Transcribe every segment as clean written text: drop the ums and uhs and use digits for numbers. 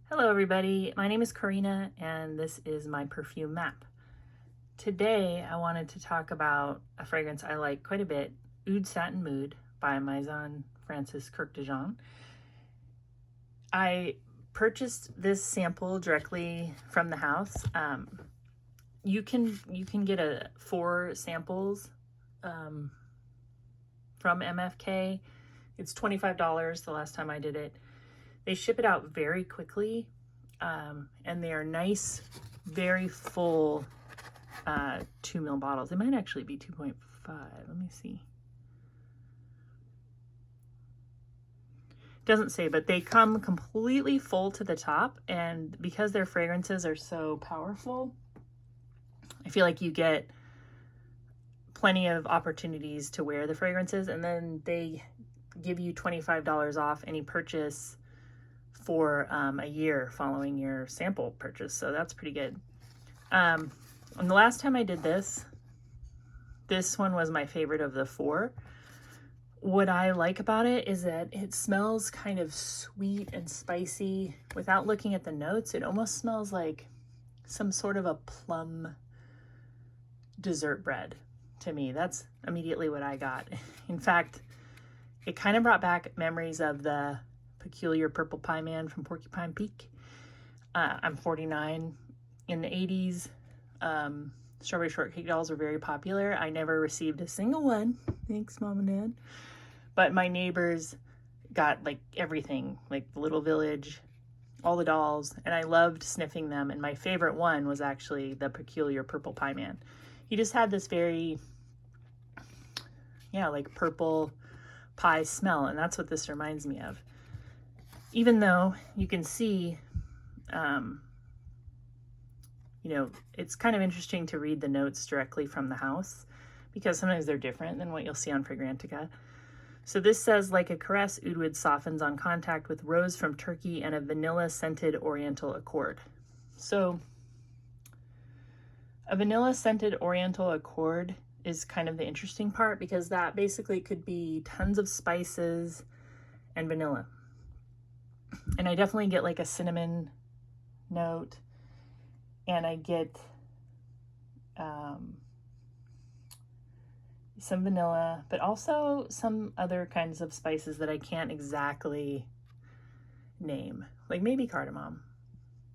Hello everybody, my name is Karina and this is my perfume map. Today I wanted to talk about a fragrance I like quite a bit, Oud Satin Mood by Madison Kurkdijan. I purchased this sample directly from the house. You can get 4 samples from MFK. It's $25 the last time I did it. They ship it out very quickly, and they are nice, very full 2 ml bottles. They might actually be 2.5. Let me see. Doesn't say, but they come completely full to the top, and because their fragrances are so powerful, I feel like you get plenty of opportunities to wear the fragrances, and then they give you $25 off any purchase for a year following your sample purchase, so that's pretty good. And the last time I did this one was my favorite of the 4. What I like about it is that it smells kind of sweet and spicy. Without looking at the notes, it almost smells like some sort of a plum dessert bread to me. That's immediately what I got. In fact, it kind of brought back memories of the Peculiar Purple Pie Man from Porcupine Peak. I'm 49. In the 80s, strawberry shortcake dolls were very popular. I never received a single one. Thanks, Mom and Dad. But my neighbors got like everything, like the Little Village, all the dolls, and I loved sniffing them. And my favorite one was actually the Peculiar Purple Pie Man. He just had this very, like purple pie smell, and that's what this reminds me of. Even though you can see, it's kind of interesting to read the notes directly from the house because sometimes they're different than what you'll see on Fragrantica. So this says, like a caress, oud wood softens on contact with rose from Turkey and a vanilla-scented oriental accord. So a vanilla-scented oriental accord is kind of the interesting part because that basically could be tons of spices and vanilla. And I definitely get like a cinnamon note, and I get some vanilla, but also some other kinds of spices that I can't exactly name, like maybe cardamom,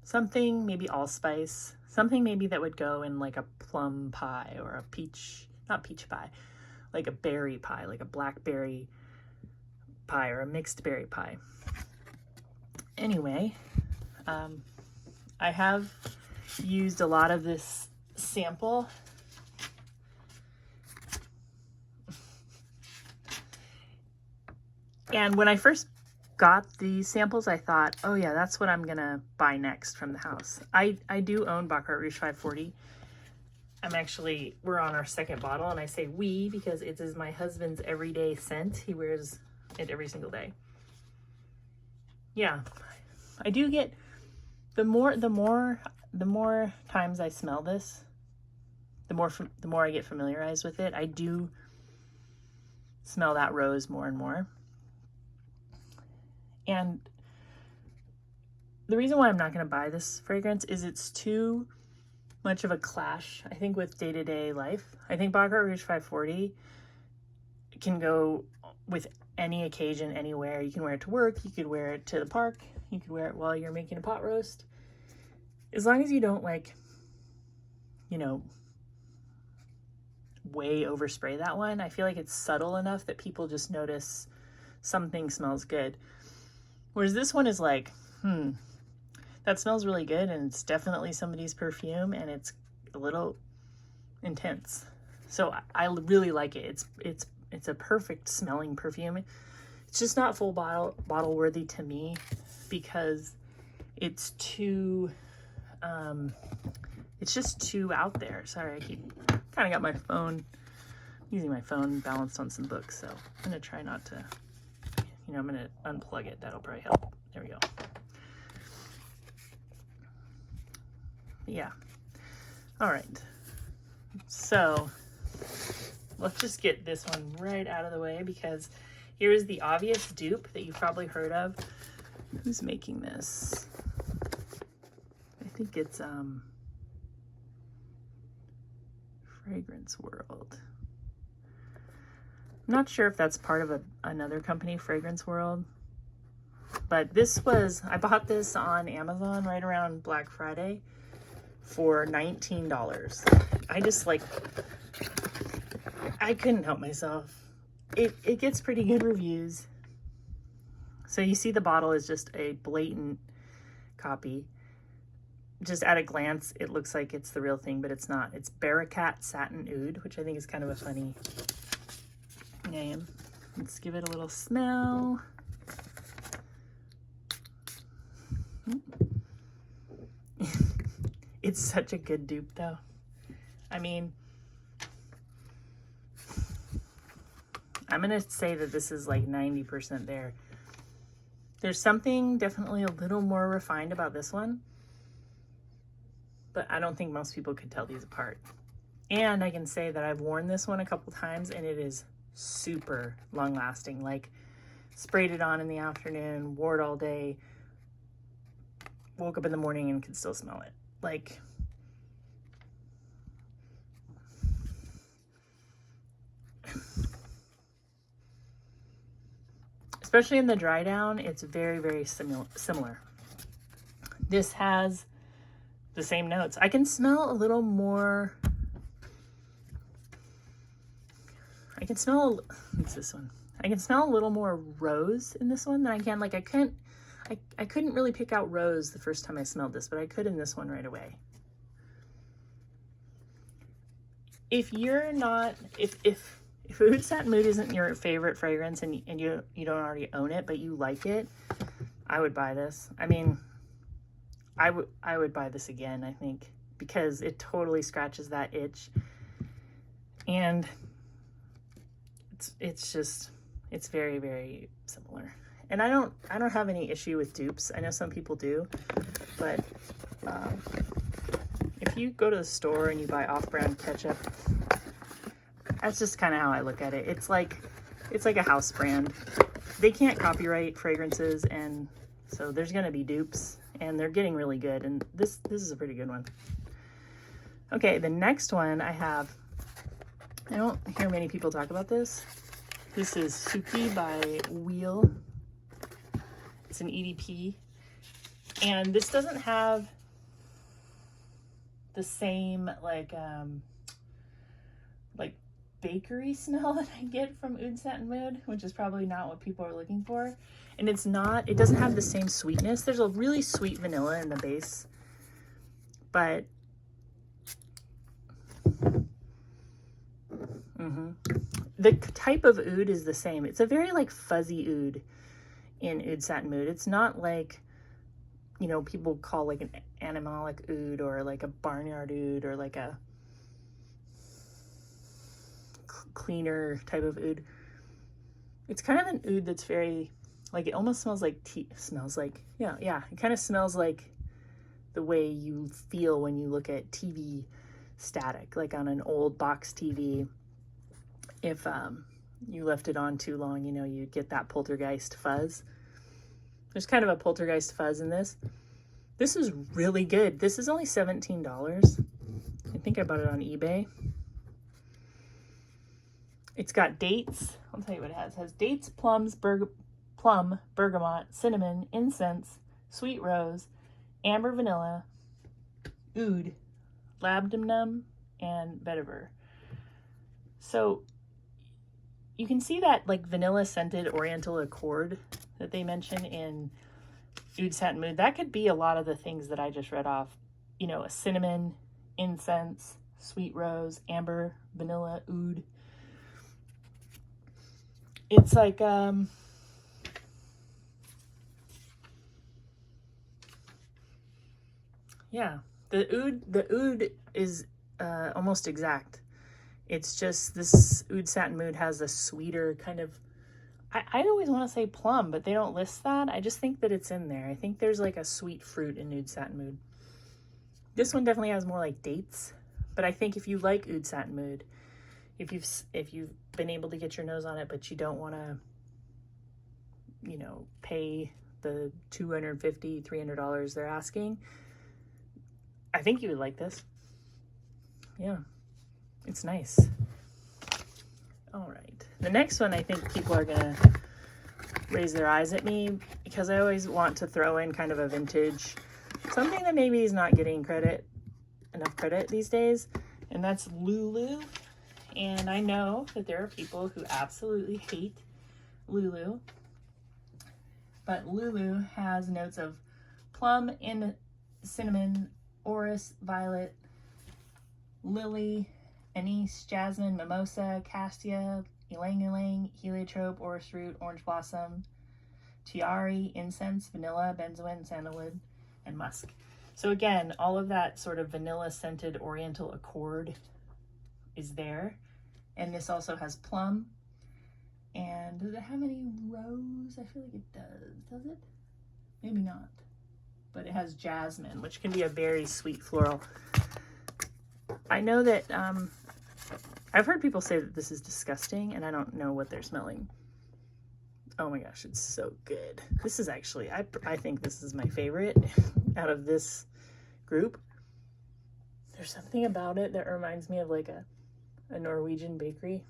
something maybe allspice, something maybe that would go in like a plum pie or a peach, not peach pie, like a berry pie, like a blackberry pie or a mixed berry pie. Anyway, I have used a lot of this sample. And when I first got the samples, I thought, oh yeah, that's what I'm gonna buy next from the house. I do own Barakkat Rouge 540. We're on our 2nd bottle, and I say we because it is my husband's everyday scent. He wears it every single day. Yeah, I do get, the more times I smell this, the more I get familiarized with it. I do smell that rose more and more. And the reason why I'm not going to buy this fragrance is it's too much of a clash, I think, with day-to-day life. I think Barakkat Rouge 540 can go with any occasion, anywhere. You can wear it to work, you could wear it to the park, you could wear it while you're making a pot roast. As long as you don't way overspray that one, I feel like it's subtle enough that people just notice something smells good. Whereas this one is like, that smells really good, and it's definitely somebody's perfume, and it's a little intense. So I really like it. It's a perfect smelling perfume. It's just not full bottle worthy to me because it's too, it's just too out there. Sorry, I keep kind of got my phone, using my phone balanced on some books. So I'm going to try not to, I'm going to unplug it. That'll probably help. There we go. Yeah. All right. So let's just get this one right out of the way because here is the obvious dupe that you've probably heard of. Who's making this? think it's Fragrance World. I'm not sure if that's part of another company, Fragrance World. But this was, I bought this on Amazon right around Black Friday for $19. I just like, I couldn't help myself. It gets pretty good reviews. So you see the bottle is just a blatant copy. Just at a glance, it looks like it's the real thing, but it's not. It's Barakkat Satin Oud, which I think is kind of a funny name. Let's give it a little smell. It's such a good dupe though. I mean, I'm gonna say that this is like 90% there. There's something definitely a little more refined about this one, but I don't think most people could tell these apart. And I can say that I've worn this one a couple times and it is super long lasting. Like, sprayed it on in the afternoon, wore it all day, woke up in the morning and could still smell it. Like, especially in the dry down, it's very, very similar. This has the same notes. I can smell a little more. I can smell, what's this one? I can smell a little more rose in this one than I can. Like, I couldn't really pick out rose the first time I smelled this, but I could in this one right away. If you're not, if Oud Satin Mood isn't your favorite fragrance and you don't already own it, but you like it, I would buy this. I mean, I would buy this again, I think, because it totally scratches that itch. And it's just, it's very, very similar. And I don't have any issue with dupes. I know some people do, but if you go to the store and you buy off-brand ketchup, that's just kind of how I look at it. It's like a house brand. They can't copyright fragrances, and so there's gonna be dupes, and they're getting really good. And this is a pretty good one. Okay, the next one I have. I don't hear many people talk about this. This is Suki by Weil. It's an EDP, and this doesn't have the same like bakery smell that I get from Oud Satin Mood, which is probably not what people are looking for. And it doesn't have the same sweetness. There's a really sweet vanilla in the base, but the type of oud is the same. It's a very like fuzzy oud in Oud Satin Mood. It's not like, you know, people call like an animalic oud or like a barnyard oud or like a cleaner type of oud. It's kind of an oud that's very, like, it almost smells like tea. Smells like, yeah, it kind of smells like the way you feel when you look at TV static, like on an old box TV. If you left it on too long, you know, you get that poltergeist fuzz. There's kind of a poltergeist fuzz in this. This is really good. This is only $17. I think I bought it on eBay. It's got dates. I'll tell you what it has. It has dates, plums, plum, bergamot, cinnamon, incense, sweet rose, amber vanilla, oud, labdanum, and vetiver. So you can see that like vanilla scented oriental accord that they mention in Oud Satin Mood. That could be a lot of the things that I just read off. You know, a cinnamon, incense, sweet rose, amber, vanilla, oud. It's like, yeah, the oud is almost exact. It's just this Oud Satin Mood has a sweeter kind of, I always want to say plum, but they don't list that. I just think that it's in there. I think there's like a sweet fruit in Oud Satin Mood. This one definitely has more like dates, but I think if you like Oud Satin Mood, if you've been able to get your nose on it, but you don't want to, you know, pay the $250, $300 they're asking, I think you would like this. Yeah, it's nice. All right. The next one, I think people are gonna raise their eyes at me because I always want to throw in kind of a vintage, something that maybe is not getting enough credit these days, and that's Lulu. And I know that there are people who absolutely hate Lulu, but Lulu has notes of plum and cinnamon, orris, violet, lily, anise, jasmine, mimosa, cassia, ylang ylang, heliotrope, orris root, orange blossom, tiare, incense, vanilla, benzoin, sandalwood, and musk. So again, all of that sort of vanilla scented oriental accord is there. And this also has plum. And does it have any rose? I feel like it does it? Maybe not. But it has jasmine, which can be a very sweet floral. I know that I've heard people say that this is disgusting, and I don't know what they're smelling. Oh my gosh, it's so good. This is actually, I think this is my favorite out of this group. There's something about it that reminds me of like a Norwegian bakery,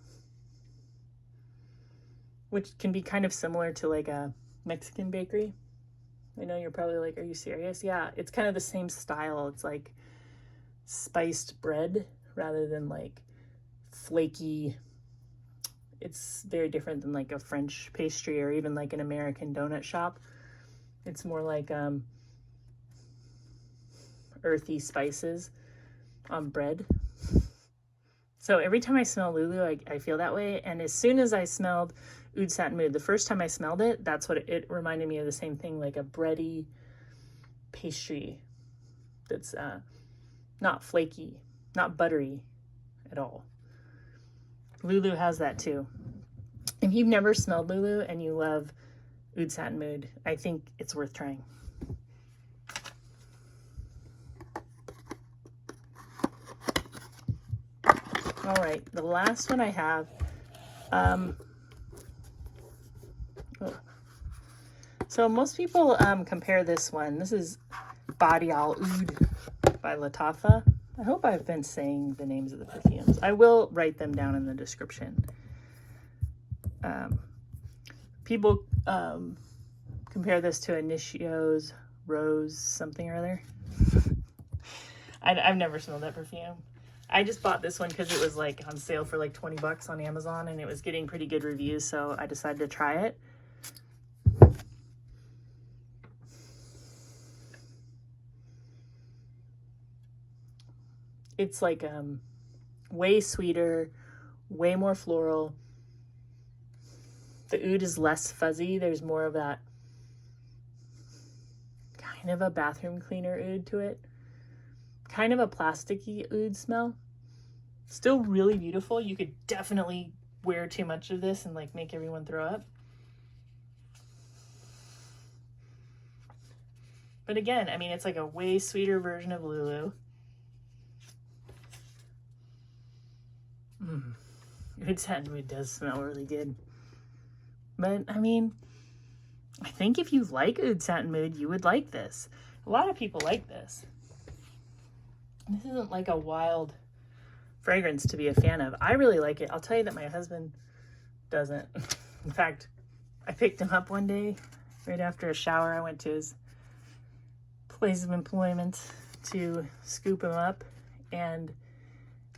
which can be kind of similar to like a Mexican bakery. I know you're probably like, are you serious? Yeah, it's kind of the same style. It's like spiced bread rather than like flaky. It's very different than like a French pastry or even like an American donut shop. It's more like earthy spices on bread. So every time I smell Lulu, I feel that way. And as soon as I smelled Oud Satin Mood, the first time I smelled it, that's what it reminded me of, the same thing, like a bready pastry that's not flaky, not buttery at all. Lulu has that too. If you've never smelled Lulu and you love Oud Satin Mood, I think it's worth trying. All right, the last one I have, so most people compare this one. This is Body Al Oud by Lattafa. I hope I've been saying the names of the perfumes. I will write them down in the description. People compare this to Initio's Rose something or other. I've never smelled that perfume. I just bought this one because it was like on sale for like 20 bucks on Amazon and it was getting pretty good reviews, so I decided to try it. It's like way sweeter, way more floral. The oud is less fuzzy. There's more of that kind of a bathroom cleaner oud to it. Kind of a plasticky oud smell. Still really beautiful. You could definitely wear too much of this and like make everyone throw up. But again, I mean, it's like a way sweeter version of Lulu. Oud Satin Mood does smell really good. But I mean, I think if you like Oud Satin Mood, you would like this. A lot of people like this. This isn't like a wild fragrance to be a fan of. I really like it. I'll tell you that my husband doesn't. In fact, I picked him up one day right after a shower. I went to his place of employment to scoop him up, and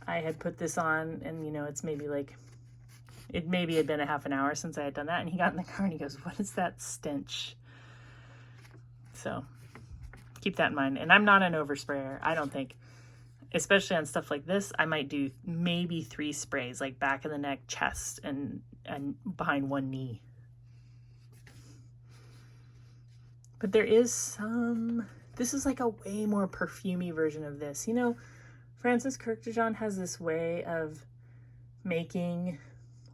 I had put this on, and you know, it's maybe like, it maybe had been a half an hour since I had done that, and he got in the car and he goes, "What is that stench?" So keep that in mind. And I'm not an oversprayer, I don't think. Especially on stuff like this, I might do maybe 3 sprays, like back of the neck, chest, and behind one knee. But there is some, this is like a way more perfumey version of this. You know, Francis Kurkdijan has this way of making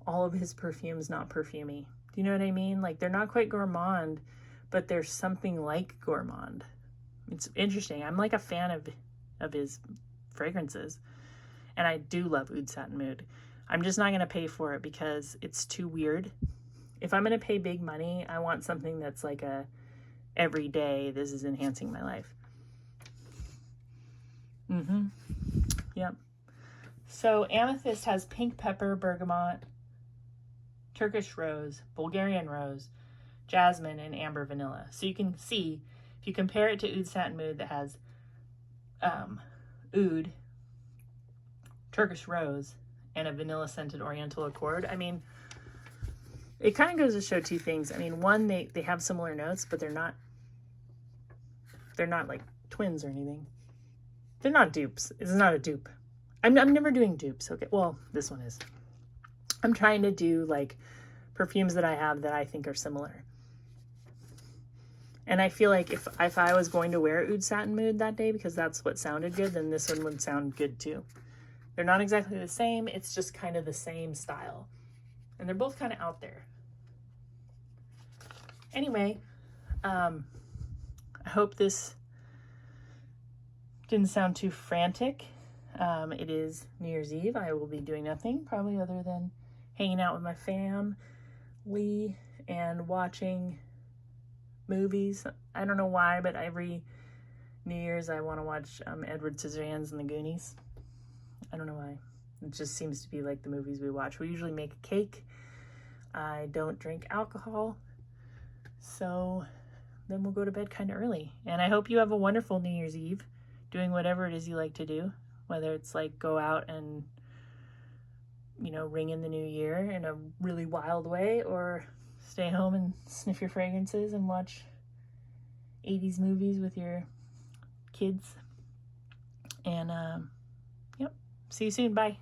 all of his perfumes not perfumey. Do you know what I mean? Like, they're not quite gourmand, but there's something like gourmand. It's interesting. I'm like a fan of his fragrances, and I do love Oud Satin Mood. I'm just not going to pay for it because it's too weird. If I'm going to pay big money, I want something that's like a every day, this is enhancing my life. Mm-hmm. Yep. So Amethyst has pink pepper, bergamot, Turkish rose, Bulgarian rose, jasmine, and amber vanilla. So you can see, if you compare it to Oud Satin Mood that has oud, Turkish rose, and a vanilla scented oriental accord. I mean, it kind of goes to show two things. I mean, one, they have similar notes, but they're not like twins or anything. They're not dupes. It's not a dupe. I'm never doing dupes. Okay, well, this one is. I'm trying to do like perfumes that I have that I think are similar. And I feel like if I was going to wear Oud Satin Mood that day because that's what sounded good, then this one would sound good too. They're not exactly the same. It's just kind of the same style. And they're both kind of out there. Anyway, I hope this didn't sound too frantic. It is New Year's Eve. I will be doing nothing probably other than hanging out with my family and watching movies. I don't know why, but every New Year's I want to watch Edward Scissorhands and the Goonies. I don't know why. It just seems to be like the movies we watch. We usually make a cake. I don't drink alcohol. So then we'll go to bed kind of early. And I hope you have a wonderful New Year's Eve doing whatever it is you like to do. Whether it's like go out and, you know, ring in the new year in a really wild way, or stay home and sniff your fragrances and watch 80s movies with your kids. And, yep. See you soon. Bye.